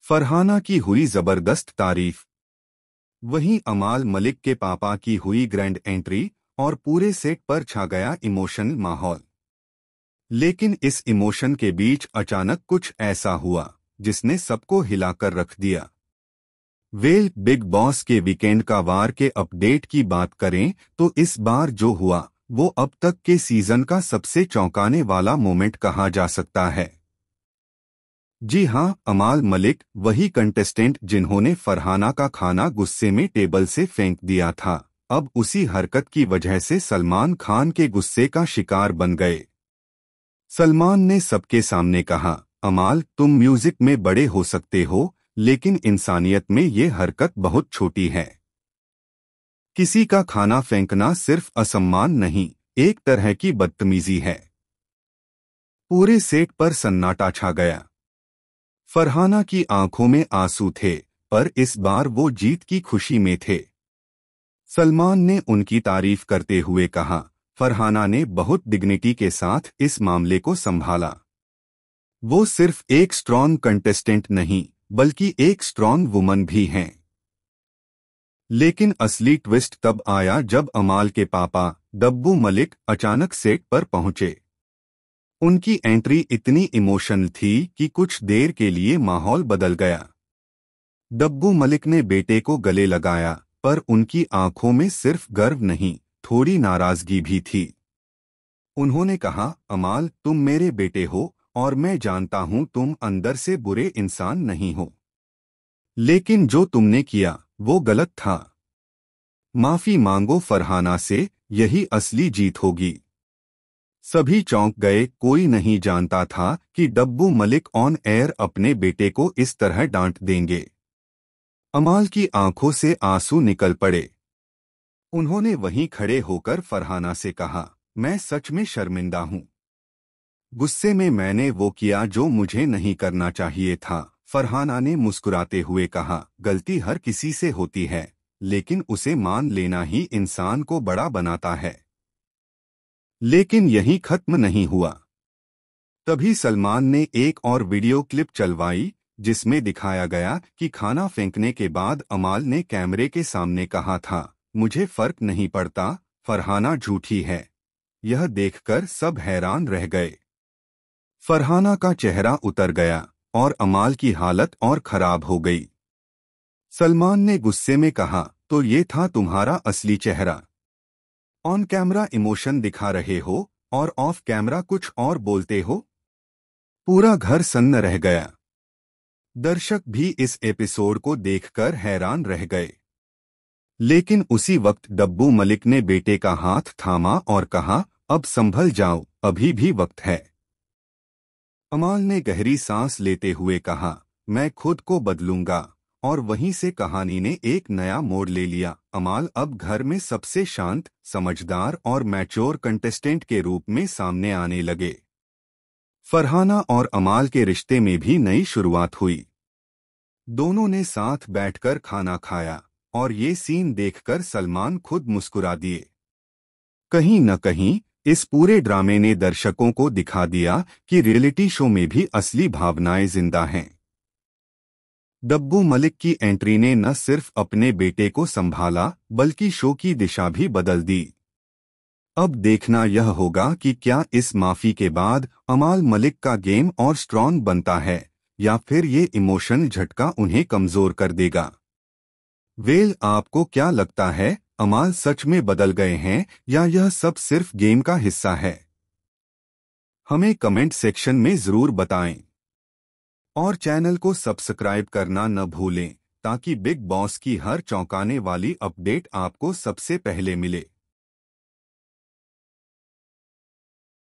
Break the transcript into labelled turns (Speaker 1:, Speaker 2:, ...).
Speaker 1: फरहाना की हुई जबरदस्त तारीफ। वहीं अमाल मलिक के पापा की हुई ग्रैंड एंट्री और पूरे सेट पर छा गया इमोशनल माहौल। लेकिन इस इमोशन के बीच अचानक कुछ ऐसा हुआ जिसने सबको हिलाकर रख दिया। बिग बॉस के वीकेंड का वार के अपडेट की बात करें तो इस बार जो हुआ वो अब तक के सीजन का सबसे चौंकाने वाला मोमेंट कहा जा सकता है। जी हां, अमाल मलिक वही कंटेस्टेंट जिन्होंने फरहाना का खाना गुस्से में टेबल से फेंक दिया था, अब उसी हरकत की वजह से सलमान खान के गुस्से का शिकार बन गए। सलमान ने सबके सामने कहा, अमाल तुम म्यूजिक में बड़े हो सकते हो लेकिन इंसानियत में ये हरकत बहुत छोटी है। किसी का खाना फेंकना सिर्फ असम्मान नहीं, एक तरह की बदतमीजी है। पूरे सेट पर सन्नाटा छा गया। फरहाना की आंखों में आंसू थे, पर इस बार वो जीत की खुशी में थे। सलमान ने उनकी तारीफ करते हुए कहा, फरहाना ने बहुत डिग्निटी के साथ इस मामले को संभाला। वो सिर्फ एक स्ट्रॉन्ग कंटेस्टेंट नहीं बल्कि एक स्ट्रॉन्ग वुमन भी हैं। लेकिन असली ट्विस्ट तब आया जब अमाल के पापा डब्बू मलिक अचानक सेट पर पहुंचे। उनकी एंट्री इतनी इमोशनल थी कि कुछ देर के लिए माहौल बदल गया। डब्बू मलिक ने बेटे को गले लगाया, पर उनकी आंखों में सिर्फ गर्व नहीं, थोड़ी नाराजगी भी थी। उन्होंने कहा, अमाल तुम मेरे बेटे हो और मैं जानता हूं तुम अंदर से बुरे इंसान नहीं हो, लेकिन जो तुमने किया वो गलत था। माफी मांगो फरहाना से, यही असली जीत होगी। सभी चौंक गए, कोई नहीं जानता था कि डब्बू मलिक ऑन एयर अपने बेटे को इस तरह डांट देंगे। अमाल की आंखों से आंसू निकल पड़े। उन्होंने वहीं खड़े होकर फरहाना से कहा, मैं सच में शर्मिंदा हूं। गुस्से में मैंने वो किया जो मुझे नहीं करना चाहिए था। फरहाना ने मुस्कुराते हुए कहा, गलती हर किसी से होती है, लेकिन उसे मान लेना ही इंसान को बड़ा बनाता है। लेकिन यही खत्म नहीं हुआ। तभी सलमान ने एक और वीडियो क्लिप चलवाई जिसमें दिखाया गया कि खाना फेंकने के बाद अमाल ने कैमरे के सामने कहा था, मुझे फर्क नहीं पड़ता, फरहाना झूठी है। यह देखकर सब हैरान रह गए। फरहाना का चेहरा उतर गया और अमाल की हालत और खराब हो गई। सलमान ने गुस्से में कहा, तो ये था तुम्हारा असली चेहरा? ऑन कैमरा इमोशन दिखा रहे हो और ऑफ कैमरा कुछ और बोलते हो। पूरा घर सन्न रह गया। दर्शक भी इस एपिसोड को देखकर हैरान रह गए। लेकिन उसी वक्त डब्बू मलिक ने बेटे का हाथ थामा और कहा, अब संभल जाओ, अभी भी वक्त है। अमाल ने गहरी सांस लेते हुए कहा, मैं खुद को बदलूंगा, और वहीं से कहानी ने एक नया मोड़ ले लिया। अमाल अब घर में सबसे शांत, समझदार और मैच्योर कंटेस्टेंट के रूप में सामने आने लगे। फरहाना और अमाल के रिश्ते में भी नई शुरुआत हुई। दोनों ने साथ बैठकर खाना खाया और ये सीन देखकर सलमान खुद मुस्कुरा दिए। कहीं न कहीं इस पूरे ड्रामे ने दर्शकों को दिखा दिया कि रियलिटी शो में भी असली भावनाएं जिंदा हैं। डब्बू मलिक की एंट्री ने न सिर्फ अपने बेटे को संभाला बल्कि शो की दिशा भी बदल दी। अब देखना यह होगा कि क्या इस माफी के बाद अमाल मलिक का गेम और स्ट्रॉन्ग बनता है या फिर ये इमोशनल झटका उन्हें कमजोर कर देगा। आपको क्या लगता है, अमाल सच में बदल गए हैं या यह सब सिर्फ गेम का हिस्सा है? हमें कमेंट सेक्शन में जरूर बताएं और चैनल को सब्सक्राइब करना न भूलें ताकि बिग बॉस की हर चौंकाने वाली अपडेट आपको सबसे पहले मिले।